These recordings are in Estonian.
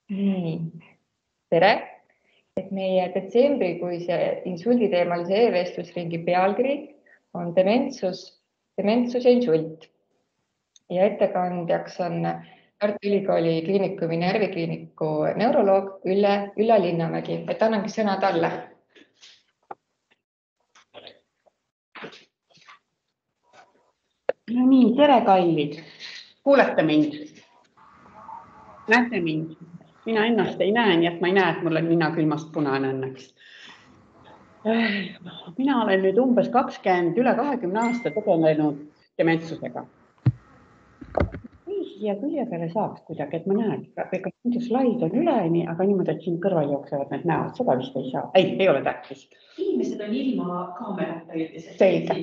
Nii, tere! Et meie detsembrikuise insulditeemalise e-vestlusringi pealkiri on dementsus ja insult. Ja ettekandjaks on Tartu Ülikooli Kliinikumi närvikliiniku neuroloog Ülle Linnamägi. Et annangi sõna talle. No nii, tere kallid. Kuulete mind? Näete mind? Mina ennast ei näe, nii et ma ei näe, et mul on nina külmast punane õnneks. Mina olen nüüd umbes üle 20 aasta tegelenud dementsusega. Siia külje peale saaks kuidagi, et ma näen, ega muidu slaid on üleni, aga niimoodi, et siin kõrval jooksevad need näod, seda vist ei saa. Ei ole tähtis. Inimesed on ilma kaamerata. Selge.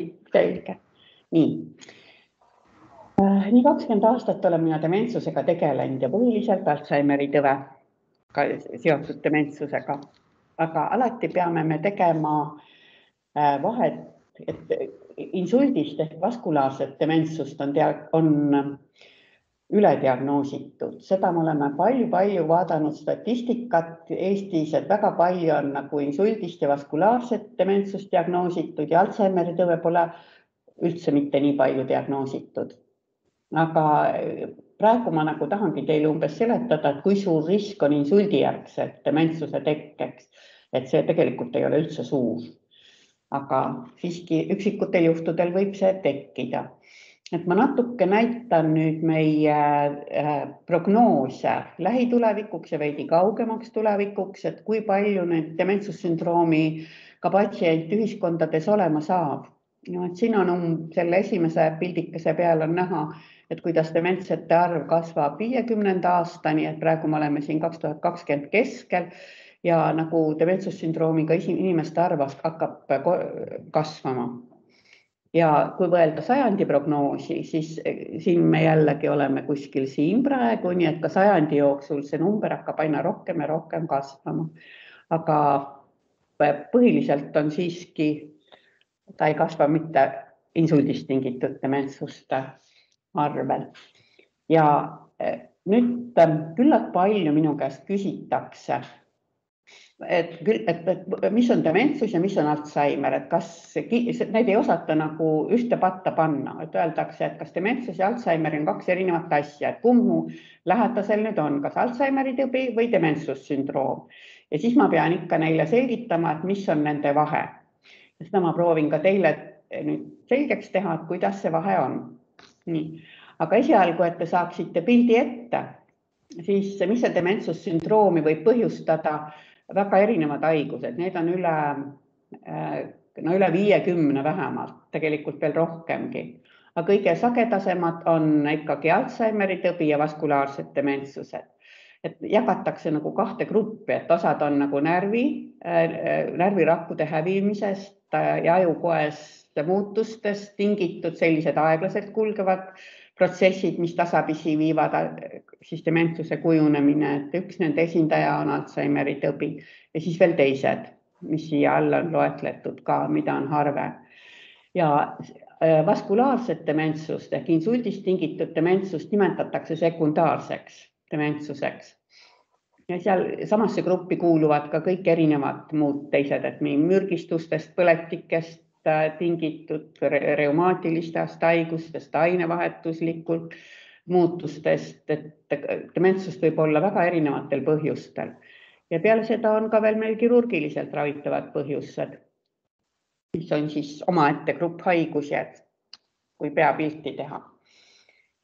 Nii 20 aastat olen mina dementsusega tegelenud ja põhiliselt Alzheimeri tõve seotud dementsusega. Aga alati peame me tegema vahet, et insuldist ehk vaskulaarset dementsust on ülediagnoositud. Seda me oleme palju vaadanud statistikat Eestis, et väga palju on nagu insuldist ja vaskulaarset dementsust diagnoositud ja Alzheimeri tõve pole üldse mitte nii palju diagnoositud. Aga praegu ma nagu tahangi teile umbes seletada, et kui suur risk on insuldijärgselt dementsuse tekkeks, et see tegelikult ei ole üldse suur. Aga siiski üksikutel juhtudel võib see tekkida. Et ma natuke näitan nüüd meie prognoose lähitulevikuks ja veidi kaugemaks tulevikuks, et kui palju nüüd dementsussündroomi ka patsient ühiskondades olema saab. No, et siin on selle esimese pildikese peal on näha, et kuidas dementsete arv kasvab 50 aastani, et praegu me oleme siin 2020 keskel ja nagu dementsussündroomiga inimeste arv hakkab kasvama. Ja kui võelda sajandi prognoosi, siis siin me jällegi oleme kuskil siin praegu, nii et ka sajandi jooksul see number hakkab aina rohkem ja rohkem kasvama. Aga põhiliselt on siiski, ta ei kasva mitte insuldist tingitud dementsuste arvel. Ja nüüd küllalt palju minu käest küsitakse, et mis on dementsus ja mis on Alzheimer, et kas need ei osata nagu ühte patta panna, et öeldakse, et kas dementsus ja Alzheimer on kaks erinevat asja, et kummu lähedasel nüüd on, kas Alzheimeri tõbi või dementsussündroom. Ja siis ma pean ikka neile selgitama, et mis on nende vahe. Seda ma proovin ka teile nüüd selgeks teha, et kuidas see vahe on. Nii. Aga esialgu, et te saaksite pildi ette, siis mis see dementsussündroomi võib põhjustada väga erinevad haigused. Need on üle 50 vähemalt, tegelikult veel rohkemgi. Aga kõige sagedasemad on ikkagi Alzheimeri tõbi ja vaskulaarsed dementsused. Et jagatakse nagu kahte gruppi, et osad on nagu närvirakkude hävimisest ja ajukoest muutustest tingitud sellised aeglaselt kulgevad protsessid, mis tasapisi viivad siis dementsuse kujunemine, et üks nende esindaja on Alzheimeri tõbi ja siis veel teised, mis siia alla on loetletud ka, mida on harve. Ja vaskulaarset dementsust ehk insuldist tingitud dementsust nimetatakse sekundaarseks dementsuseks. Ja seal samasse gruppi kuuluvad ka kõik erinevad muud teised, et mürgistustest, põletikest tingitud reumaatilistest haigustest, ainevahetuslikult muutustest, et dementsust võib olla väga erinevatel põhjustel. Ja peale seda on ka veel meil kirurgiliselt ravitavad põhjused, mis on siis omaette grupp haigused, kui peapilti teha.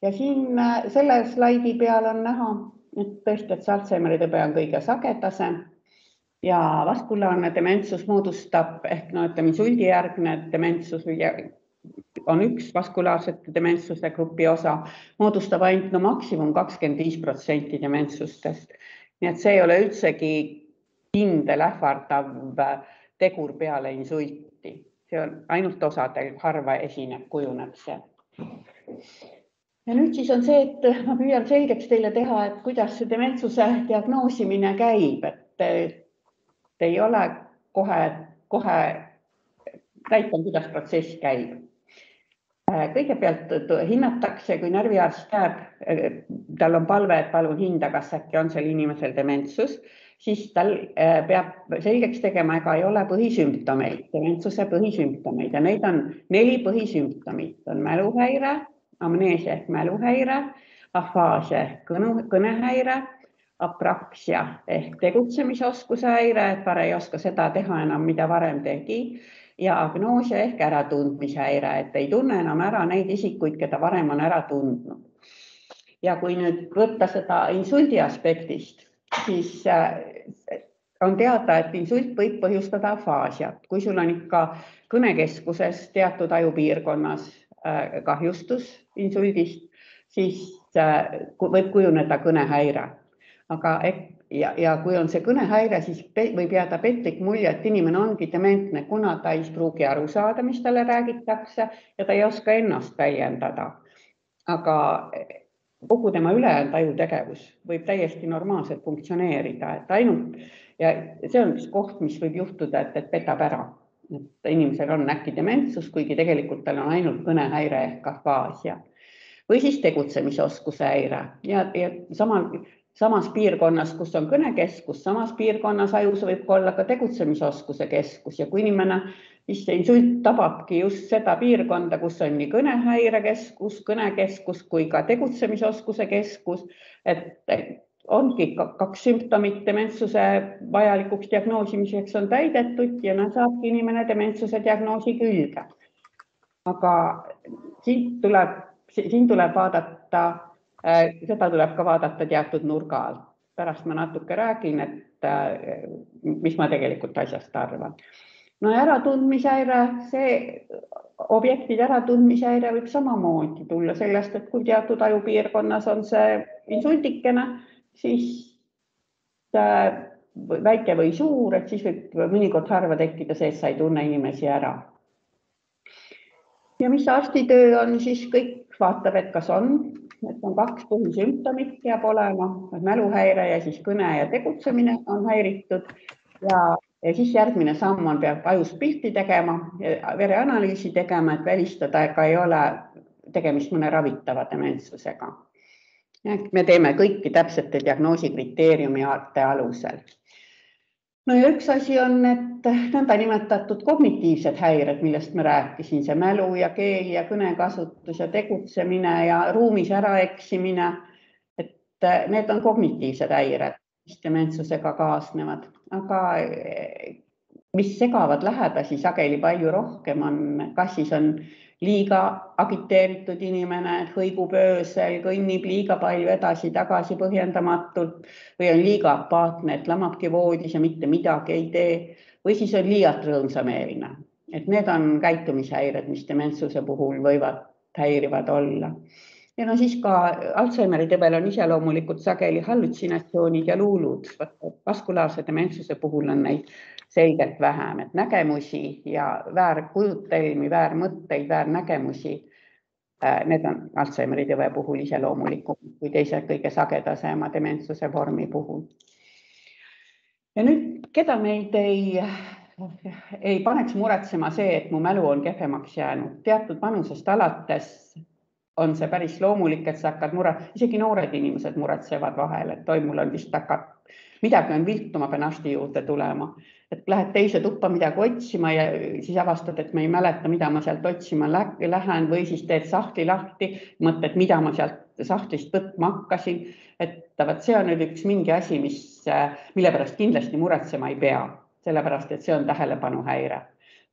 Ja siin selle slaidi peal on näha, et tõesti, et Alzheimeri tõbe on kõige sagedasem ja vaskulaarne dementsus moodustab ehk insuldijärgne dementsus on üks vaskulaarsete dementsuse grupi osa, moodustab ainult maksimum 25% dementsustest. Nii et see ei ole üldsegi kindel ähvardav tegur peale insulti. See on ainult osadel harva esineb, kujuneb see. Ja nüüd siis on see, et ma püüan selgeks teile teha, et kuidas see dementsuse diagnoosimine käib, et ei ole kohe näitan, kuidas protsess käib. Kõigepealt hinnatakse, kui närviarst käeb, tal on palve, et palun hinda, kas äkki on seal inimesel dementsus, siis tal peab selgeks tegema, ega ei ole põhisümptomeid, dementsuse põhisümptomeid ja neid on 4 põhisümptomit. On mäluhäire, amneesia ehk mäluhäire, afaasia ehk kõnehäire, apraksia ehk tegutsemisoskuse häire, et vare ei oska seda teha enam, mida varem tegi, ja agnoosia ehk äratundmishäire, et ei tunne enam ära neid isikuid, keda varem on ära tundnud. Ja kui nüüd võtta seda insuldi aspektist, siis on teada, et insult võib põhjustada afaasiat. Kui sul on ikka kõnekeskuses teatud ajupiirkonnas kahjustus insuldist, siis võib kujuneda kõnehäire. Aga ja kui on see kõnehäire, siis võib jääda petlik mulje, et inimene ongi dementne, kuna ta ei pruugi aru saada, mis talle räägitakse ja ta ei oska ennast väljendada. Aga kogu tema ülejäänud ajutegevus võib täiesti normaalselt funktsioneerida, et ainult, ja see on üks koht, mis võib juhtuda, et petab ära. Et inimesel on äkki dementsus, kuigi tegelikult tal on ainult kõnehäire ehk afaasia. Või siis tegutsemisoskuse häire ja samas piirkonnas, kus on kõnekeskus, samas piirkonnas ajus võib olla ka tegutsemisoskuse keskus ja kui inimene, siis see insult tababki just seda piirkonda, kus on nii kõnehäirekeskus, kõnekeskus kui ka tegutsemisoskuse keskus, et ongi 2 sümptomit dementsuse vajalikuks diagnoosimiseks on täidetud ja saabki inimene dementsuse diagnoosi külge. Aga siin tuleb vaadata, seda tuleb ka vaadata teatud nurga alt. Pärast ma natuke räägin, et mis ma tegelikult asjast arvan. No äratundmishäire, see objektide äratundmishäire võib samamoodi tulla sellest, et kui teatud ajupiirkonnas on see insultikene, siis väike või suur, et siis võib mõnikord harva tekkida see, et sa ei tunne inimesi ära. Ja mis arstitöö on, siis kõik vaatab, et kas on, et on 2 põhisümptomit peab olema, mäluhäire ja siis kõne ja tegutsemine on häiritud ja siis järgmine samm on, peab ajus pilti tegema, vereanalüüsi tegema, et välistada, ega ei ole tegemist mõne ravitava dementsusega. Me teeme kõiki täpsete diagnoosikriteeriumite alusel. No ja üks asi on, et nõnda nimetatud kognitiivsed häired, millest me rääkisin, see mälu ja keel ja kõnekasutus ja tegutsemine ja ruumis äraeksimine, et need on kognitiivsed häired, mis dementsusega kaasnevad. Aga mis segavad lähedasi sageli palju rohkem on, kas siis on liiga agiteeritud inimene, hõigub öösel, kõnnib liiga palju edasi-tagasi põhjendamatult või on liiga apaatne, et lamabki voodis ja mitte midagi ei tee või siis on liialt rõõmsameelne. Et need on käitumishäired, mis dementsuse puhul võivad häirivad olla. Ja no siis ka Alzheimeri tõvel on iseloomulikult sageli hallutsinatsioonid ja luulud. Vaskulaarse dementsuse puhul on neid selgelt vähem, et nägemusi ja väärkujutelmi, väärmõtteid, väärnägemusi, need on Alzheimeri tõve puhul iseloomulikud kui teise kõige sagedasema dementsuse vormi puhul. Ja nüüd, keda meid ei paneks muretsema see, et mu mälu on kehvemaks jäänud. Teatud vanusest alates on see päris loomulik, et sa hakkad isegi noored inimesed muretsevad vahel, et mul on vist midagi on viltu, ma pean arsti juurde tulema. Et lähed teise tuppa midagi otsima ja siis avastad, et ma ei mäleta, mida ma sealt otsima lähen või siis teed sahtli lahti, mõtled, mida ma sealt sahtlist võtma hakkasin. Et see on nüüd üks mingi asi, mille pärast kindlasti muretsema ei pea, sellepärast, et see on tähelepanuhäire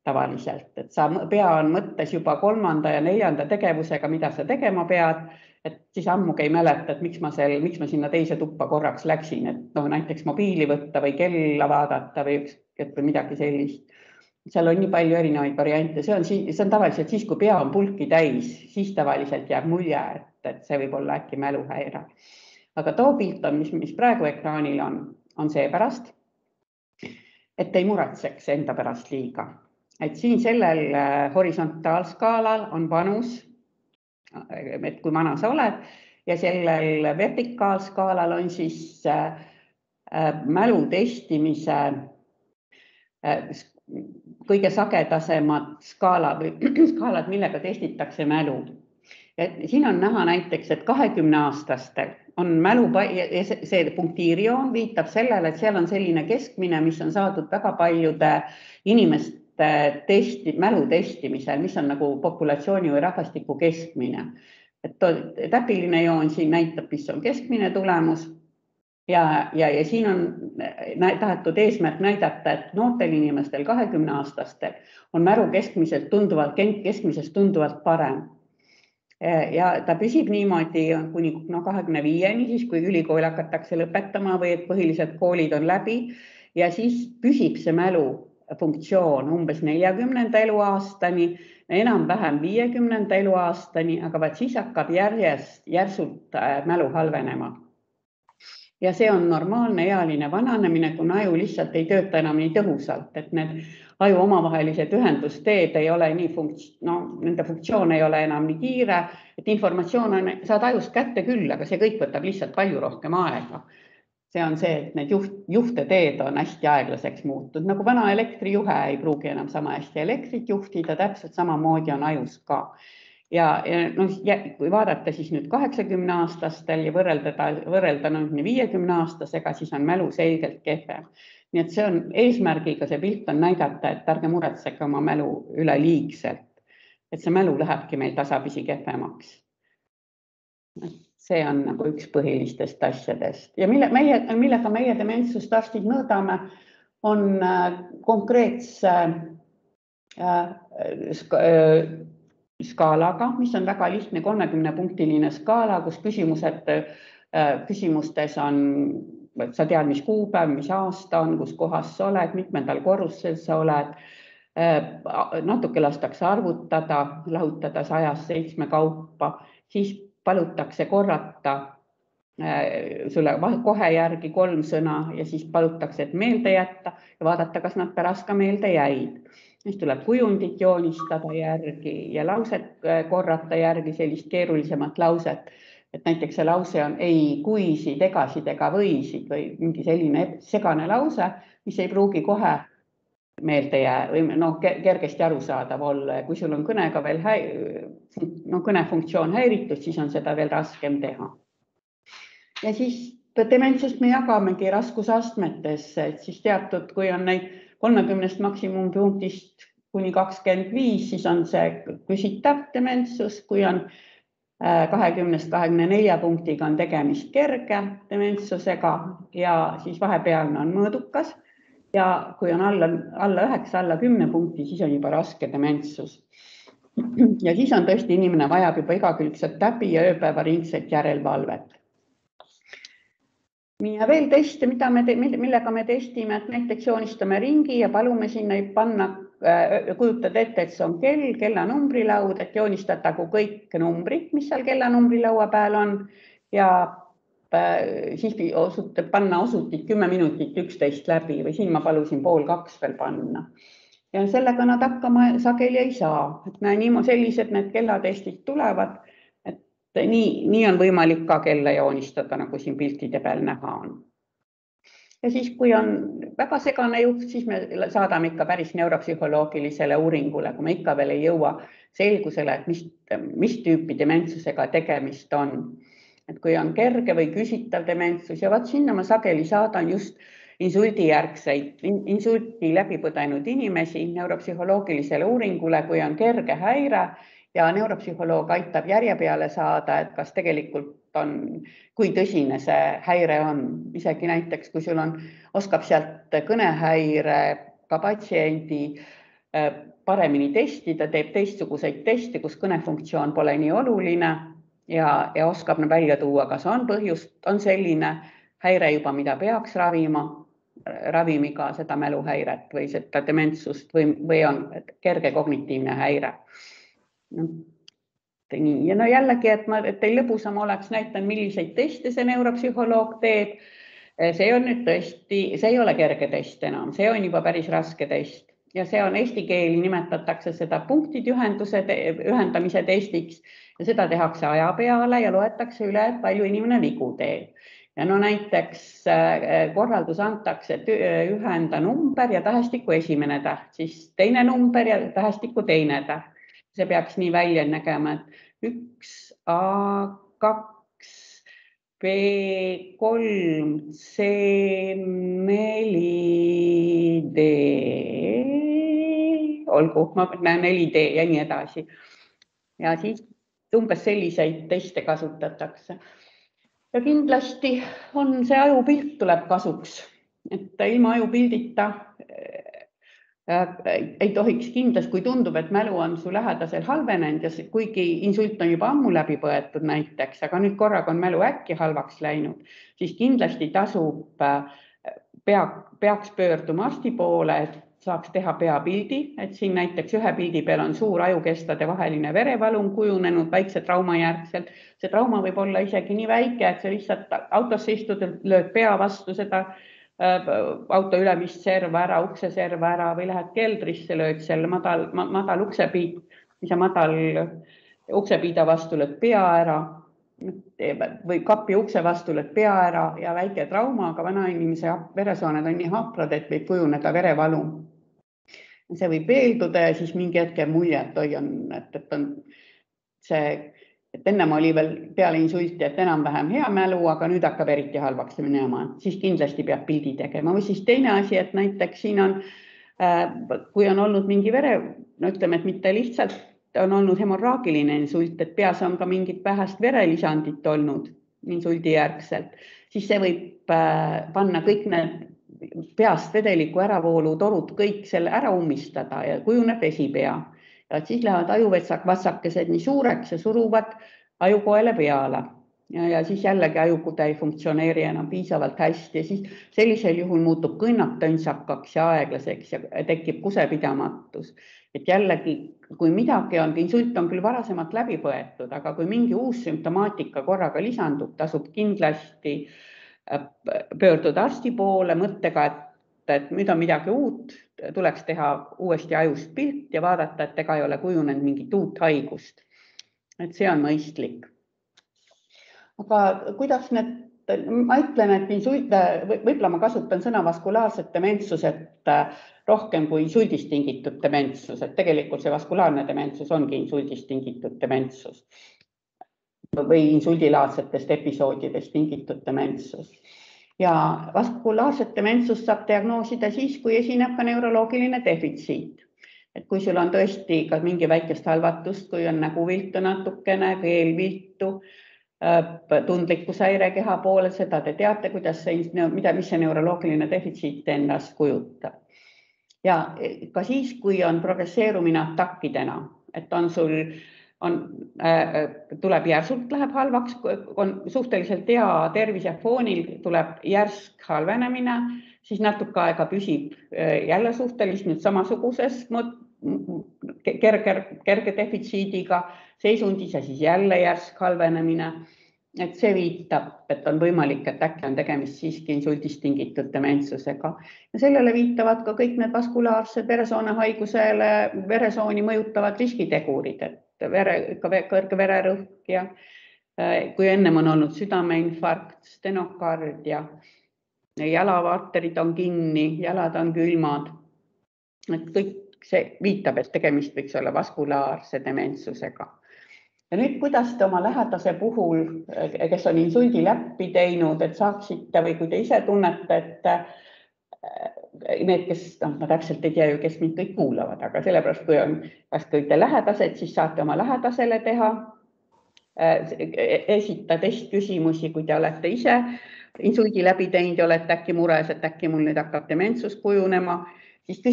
tavaliselt. Et sa pea on mõttes juba 3. ja 4. tegevusega, mida sa tegema pead, et siis ammugi ei mäleta, et miks ma sinna teise tuppa korraks läksin, et näiteks mobiili võtta või kella vaadata või midagi sellist. Seal on nii palju erinevaid variante. See on tavaliselt siis, kui pea on pulki täis, siis tavaliselt jääb mulje, et see võib olla äkki mäluhäire. Aga too pilt on, mis praegu ekraanil on seepärast, et ei muretseks enda pärast liiga. Et siin sellel horisontaalskaalal on vanus, et kui vana sa oled, ja sellel vertikaalskaalal on siis mälu testimise kõige sagedasemad skaalad, millega testitakse mälu. Siin on näha näiteks, et 20-aastastel on mälu, see punktiirjoon viitab sellele, et seal on selline keskmine, mis on saadud väga paljude inimeste mälu testimisel, mis on nagu populatsiooni või rahvastiku keskmine. Täpiline joon siin näitab, mis on keskmine tulemus ja siin on tahetud eesmärk näidata, et noortel inimestel 20-aastastel on mälu keskmisest tunduvalt parem. Ja ta püsib niimoodi kuni 25-ni, siis kui ülikool hakatakse lõpetama või et põhilised koolid on läbi ja siis püsib see mälu funktsioon umbes 40. eluaastani, enam-vähem 50. eluaastani, aga siis hakkab järsult mälu halvenema. Ja see on normaalne ealine vananemine, kuna aju lihtsalt ei tööta enam nii tõhusalt, et need aju omavahelised ühendusteed ei ole nende funktsioon ei ole enam nii kiire, et informatsioon saad ajust kätte küll, aga see kõik võtab lihtsalt palju rohkem aega. See on see, et need juhteteed on hästi aeglaseks muutud, nagu vana elektrijuhe ei pruugi enam sama hästi elektrit juhtida, täpselt samamoodi on ajus ka. Ja kui vaadata siis nüüd 80-aastastel ja võrrelda 50-aastasega, siis on mälu selgelt kehvem. Nii et see on eesmärgiga, see pilt on näidata, et ärge muretsege oma mälu üle liigselt, et see mälu lähebki meil tasapisi kehvemaks. See on nagu üks põhilistest asjadest. Ja millega meie dementsust arstid mõõdame, on konkreetse skaalaga, mis on väga lihtne 30-punktiline skaala, kus küsimustes on, sa tead, mis kuupäev, mis aasta on, kus kohas sa oled, mitmendal korrusel sa oled, natuke lastakse arvutada, lahutada 107 kaupa, siis palutakse korrata sulle kohe järgi 3 sõna ja siis palutakse, et meelde jätta ja vaadata, kas nad pärast ka meelde jäid. Siis tuleb kujundit joonistada järgi ja lauset korrata järgi, sellist keerulisemat lauset. Et näiteks see lause on ei kuisid, egasid ega võisid või mingi selline segane lause, mis ei pruugi kohe meelde jää või kergesti arusaadav olla. Ja kui sul on kõnega veel kõnefunktsioon häiritud, siis on seda veel raskem teha. Ja siis dementsust me jagamegi raskusastmetesse, et siis teatud, kui on neid 30 maksimumpunktist kuni 25, siis on see küsitav dementsus, kui on 20-24 punktiga on tegemist kerge dementsusega ja siis vahepealne on mõõdukas ja kui on alla 9, alla 10 punkti, siis on juba raske dementsus. Ja siis on tõesti inimene vajab juba igakülgset täbi ja ööpäevaringset järelevalvet. Ja veel teste, millega me testime, et näiteks joonistame ringi ja palume sinna panna, kujutad ette, et see on kella numbrilaud, et joonistatagu kõik numbrid, mis seal kella numbrilaua peal on ja siis panna osutit 10 minutit 11 läbi või siin ma palusin 1:30 veel panna. Ja sellega nad hakkama sageli ei saa, et sellised need kellatestid tulevad. Nii on võimalik ka kella joonistada, nagu siin piltide peal näha on. Ja siis, kui on väga segane juht, siis me saadame ikka päris neuropsühholoogilisele uuringule, kui me ikka veel ei jõua selgusele, et mis tüüpi dementsusega tegemist on. Et kui on kerge või küsitav dementsus ja sinna ma sageli saadan just insultijärgseid, insulti läbipõdenud inimesi neuropsühholoogilisele uuringule, kui on kerge häire, ja neuropsühholoog aitab järje peale saada, et kas tegelikult on, kui tõsine see häire on. Isegi näiteks, kui sul oskab sealt kõnehäire ka patsiendi paremini testida, teeb teistsuguseid teste, kus kõnefunktsioon pole nii oluline ja oskab välja tuua, kas on põhjust, on selline häire juba, mida peaks ravimiga seda mäluhäiret või seda dementsust või on kerge kognitiivne häire. Ja jällegi, et teil lõbusam oleks, näitan, milliseid teste see neuropsühholoog teeb. See on nüüd tõesti, see ei ole kerge test enam, see on juba päris raske test ja see on eesti keeli nimetatakse seda punktid ühendamise testiks ja seda tehakse aja peale ja loetakse üle, et palju inimene vigu teeb. ja no näiteks korraldus antakse, et ühenda number ja tähestiku esimene täht, siis teine number ja tähestiku teine täht. See peaks nii välja nägema, et 1A2 B3 C4D, olgu, ma näen 4D ja nii edasi. Ja siis umbes selliseid teste kasutatakse. Ja kindlasti on see ajupilt tuleb kasuks, et ilma ajupildita ei tohiks kindlasti, kui tundub, et mälu on su lähedasel halvenenud ja kuigi insult on juba ammu läbi põetud näiteks, aga nüüd korraga on mälu äkki halvaks läinud, siis kindlasti tasub, peaks pöörduma arsti poole, et saaks teha peapildi, et siin näiteks ühe pildi peal on suur ajukestade vaheline verevalum kujunenud väikse trauma järgselt. See trauma võib olla isegi nii väike, et see lihtsalt autosse istud, lööd pea vastu seda auto ülemist serva ära, ukseserva ära või lähed keldrisse, lööd selle madal uksepiid, mis on madal uksepiida vastu lööd pea ära või kapi ukse vastu lööd pea ära ja väike trauma, aga vanainimese veresooned on nii haprad, et võib kujuneda verevalum. See võib veelduda ja siis mingi hetke mulje, et on see, et ennem oli veel peale insulti, et enam-vähem hea mälu, aga nüüd hakkab eriti halvaks minema, siis kindlasti peab pildi tegema. Või siis teine asi, et näiteks siin on, kui on olnud mingi ütleme, et mitte lihtsalt on olnud hemorraagiline insult, et peas on ka mingit vähest verelisandit olnud insuldi järgselt, siis see võib panna kõik need peast vedeliku äravoolu torud kõik selle ära ummistada ja kujuneb vesipea. Ja siis lähevad ajuvatsakesed nii suureks ja suruvad ajukoele peale. Ja siis jällegi ajukude ei funktsioneeri enam piisavalt hästi ja siis sellisel juhul muutub kõnnak töntsakaks ja aeglaseks ja tekib kusepidamatus. Et jällegi, kui midagi on, insult on küll varasemalt läbi põetud, aga kui mingi uus sümptomaatika korraga lisandub, tasub kindlasti pöörduda arsti poole mõttega, et nüüd on midagi uut, tuleks teha uuesti ajust pilt ja vaadata, et ega ei ole kujunenud mingit uut haigust. Et see on mõistlik. Aga kuidas ma ütlen, et võib-olla ma kasutan sõna vaskulaarsed dementsused rohkem kui insuldist tingitud dementsus, et tegelikult see vaskulaarne dementsus ongi insuldist tingitud dementsus või insuldilaadsetest episoodidest tingitud dementsus. Ja vaskulaarset dementsust saab diagnoosida siis, kui esineb ka neuroloogiline defitsiit. Et kui sul on tõesti ka mingi väikest halvatust, kui on nägu viltu natukene, keel viltu, tundlikkushäire keha poole, seda te teate, mis see neuroloogiline defitsiit ennast kujutab. Ja ka siis, kui on progresseerumine atakkidena, et on sul tuleb järsult, läheb halvaks, on suhteliselt hea tervise foonil, tuleb järsk halvenemine, siis natuke aega püsib jälle suhteliselt samasuguses kerge defitsiidiga seisundis ja siis jälle järsk halvenemine. Et see viitab, et on võimalik, et äkki on tegemist siiski insuldist tingitud dementsusega. Ja sellele viitavad ka kõik need vaskulaarsed veresoonhaigusele, veresooni mõjutavad riskitegurid, et kõrge vererõhk ja kui ennem on olnud südameinfarkt, stenokardia, jalavaarterid on kinni, jalad on külmad. Et kõik see viitab, et tegemist võiks olla vaskulaarse dementsusega. Ja nüüd, kuidas te oma lähedase puhul, kes on insuldi läppi teinud, et saaksite või kui te ise tunnete, et need, kes, ma täpselt ei tea ju, kes mind kõik kuulavad, aga sellepärast, kui on kas kõige lähedased, siis saate oma lähedasele teha, esita testküsimusi, kui te olete ise insuldi läbi teinud ja olete äkki mures, et äkki mul nüüd hakkab dementsus kujunema, siis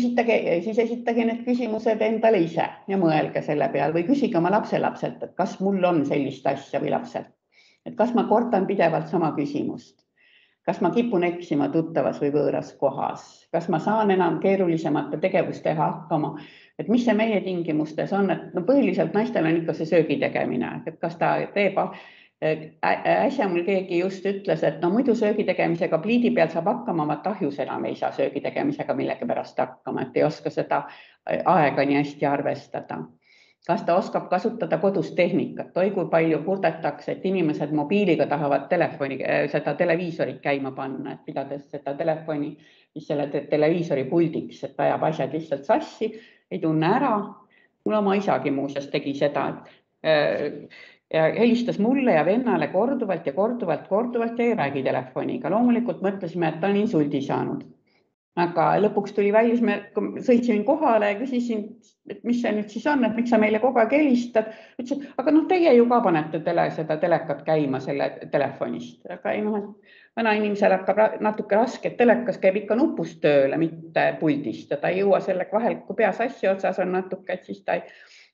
esitage need küsimused endale ise ja mõelge selle peal või küsige oma lapselapselt, et kas mul on sellist asja või lapselt. Et kas ma kordan pidevalt sama küsimust, kas ma kipun eksima tuttavas või võõras kohas, kas ma saan enam keerulisemate tegevuste hakkama, et mis see meie tingimustes on, et põhiliselt naistel on ikka see söögi tegemine, et kas ta teeb. Äsja mul keegi just ütles, et muidu söögi tegemisega pliidi peal saab hakkama, vaat ahjus enam ei saa söögi tegemisega millegi pärast hakkama, et ei oska seda aega nii hästi arvestada. kas ta oskab kasutada kodus tehnikat, oi kui palju kurdetakse, et inimesed mobiiliga tahavad seda televiisorit käima panna, et pidades seda telefoni siis selle televiisori puldiks, et ajab asjad lihtsalt sassi, ei tunne ära. Mul oma isagi muuseas tegi seda, ja helistas mulle ja vennale korduvalt ja ei räägi telefoniga. Loomulikult mõtlesime, et ta on insuldi saanud. Aga lõpuks tuli välja, kui sõitsin kohale ja küsisin, et mis see nüüd siis on, et miks sa meile kogu aeg helistad. Ütlesin, aga teie ju ka panete seda telekat käima selle telefonist. Aga ei vana inimesel hakkab natuke raske, et telekas käib ikka nupust tööle, mitte puldist. Ta ei jõua selle vahel, kui peas asja otsas on natuke, et siis ta ei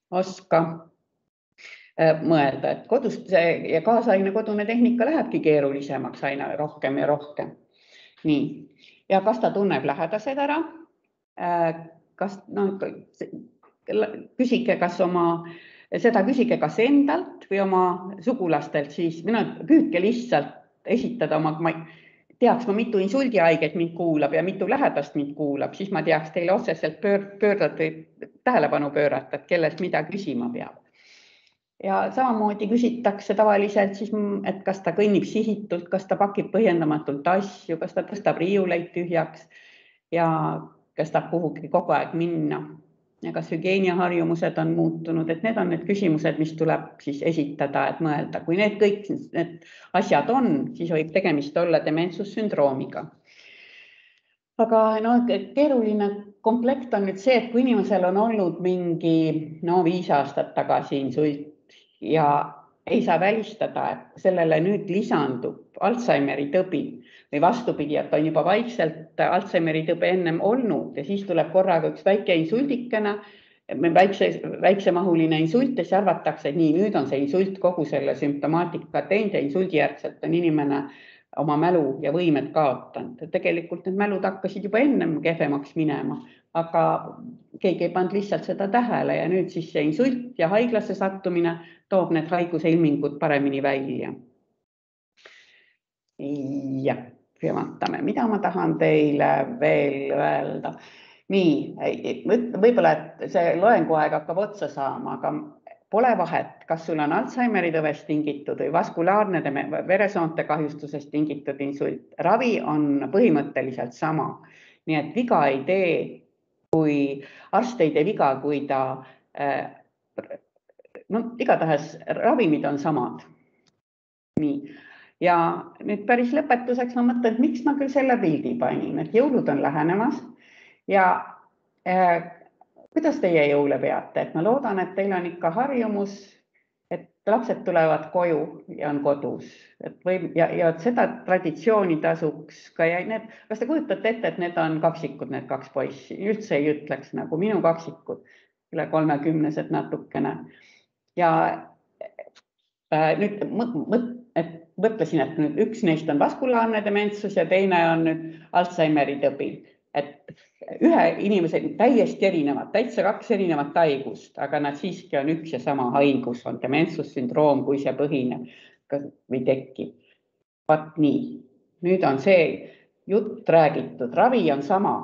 oska mõelda. Et kodust ja kaasaine kodune tehnika lähebki keerulisemaks aina rohkem ja rohkem. Nii. Ja kas ta tunneb lähedased ära? Küsige kas endalt või oma sugulastelt, siis püüdke lihtsalt esitada ma teaks, mitu insuldihaiget mind kuulab ja mitu lähedast mind kuulab, siis ma teaks teile otseselt tähelepanu pöörata, et kellest mida küsima peab. Ja samamoodi küsitakse tavaliselt, siis, et kas ta kõnnib sihitult, kas ta pakib põhjendamatult asju, kas ta tõstab riiuleid tühjaks ja kas ta kuhugi kogu aeg minna. Ja kas hügieeniaharjumused on muutunud, et need on need küsimused, mis tuleb siis esitada, et mõelda. Kui need kõik need asjad on, siis võib tegemist olla dementsussündroomiga. Aga keeruline komplekt on nüüd see, et kui inimesel on olnud mingi 5 aastat tagasi insult, ja ei saa välistada, et sellele nüüd lisandub Alzheimeri tõbi või vastupidi, et on juba vaikselt Alzheimeri tõbe ennem olnud ja siis tuleb korraga üks väike insuldikene, väiksemahuline insult ja siis arvatakse, et nii, nüüd on see insult kogu selle sümptomaatika teinud ja insuldijärgselt on inimene oma mälu ja võimed kaotanud. Tegelikult need mälud hakkasid juba ennem kehvemaks minema, aga keegi ei pannud lihtsalt seda tähele ja nüüd siis see insult ja haiglasse sattumine toob need haiguse ilmingud paremini välja. Ja, vaatame, mida ma tahan teile veel öelda. Nii, võib-olla, et see loenguaeg hakkab otsa saama, aga pole vahet, kas sul on Alzheimeri tõvest tingitud või vaskulaarne veresoonte kahjustusest tingitud insult. Ravi on põhimõtteliselt sama. Nii et viga ei tee, kui arst ei tee viga, kui ta igatahes ravimid on samad. Nii. Ja nüüd päris lõpetuseks ma mõtlen, et miks ma küll selle pildi panin, et jõulud on lähenemas ja kuidas teie jõule peate, et ma loodan, et teil on ikka harjumus, et lapsed tulevad koju ja on kodus. Ja seda traditsiooni tasuks ka ja kas te kujutate ette, et need on kaksikud, need 2 poissi, üldse ei ütleks nagu minu kaksikud, üle 30-sed natukene. Ja nüüd mõtlesin, et nüüd üks neist on vaskulaarne dementsus ja teine on nüüd Alzheimeri tõbi. Et ühe inimese täiesti erinevad, täitsa 2 erinevat haigust, aga nad siiski on üks ja sama haigus, on dementsussündroom, kui see põhineb või tekib. Vaat nii, nüüd on see jutt räägitud, ravi on sama,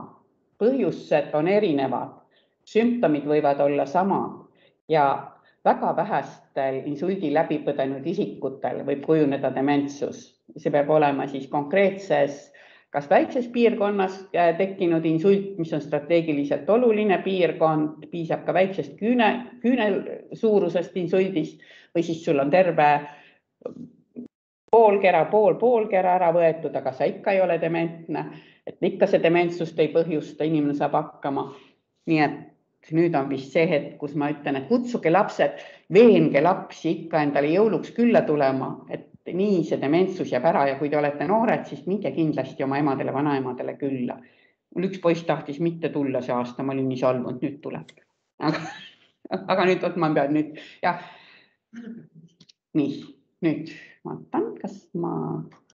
põhjused on erinevad, sümptomid võivad olla samad ja väga vähestel insuldi läbipõdenud isikutel võib kujuneda dementsus. See peab olema siis konkreetses kas väikses piirkonnas tekkinud insult, mis on strateegiliselt oluline piirkond, piisab ka väiksest küünel suurusest insuldist või siis sul on terve poolkera ära võetud, aga sa ikka ei ole dementne, et ikka see dementsust ei põhjusta, inimene saab hakkama. Nii et nüüd on vist see hetk, kus ma ütlen, et kutsuge lapsed, veenge lapsi ikka endale jõuluks külla tulema, et nii see dementsus jääb ära ja kui te olete noored, siis minge kindlasti oma emadele, vanaemadele külla. Mul üks poiss tahtis mitte tulla see aasta, ma olin nii salvunud, nüüd tuleb. Aga nüüd ma pean nüüd, jah. Nii, nüüd vaatan, kas ma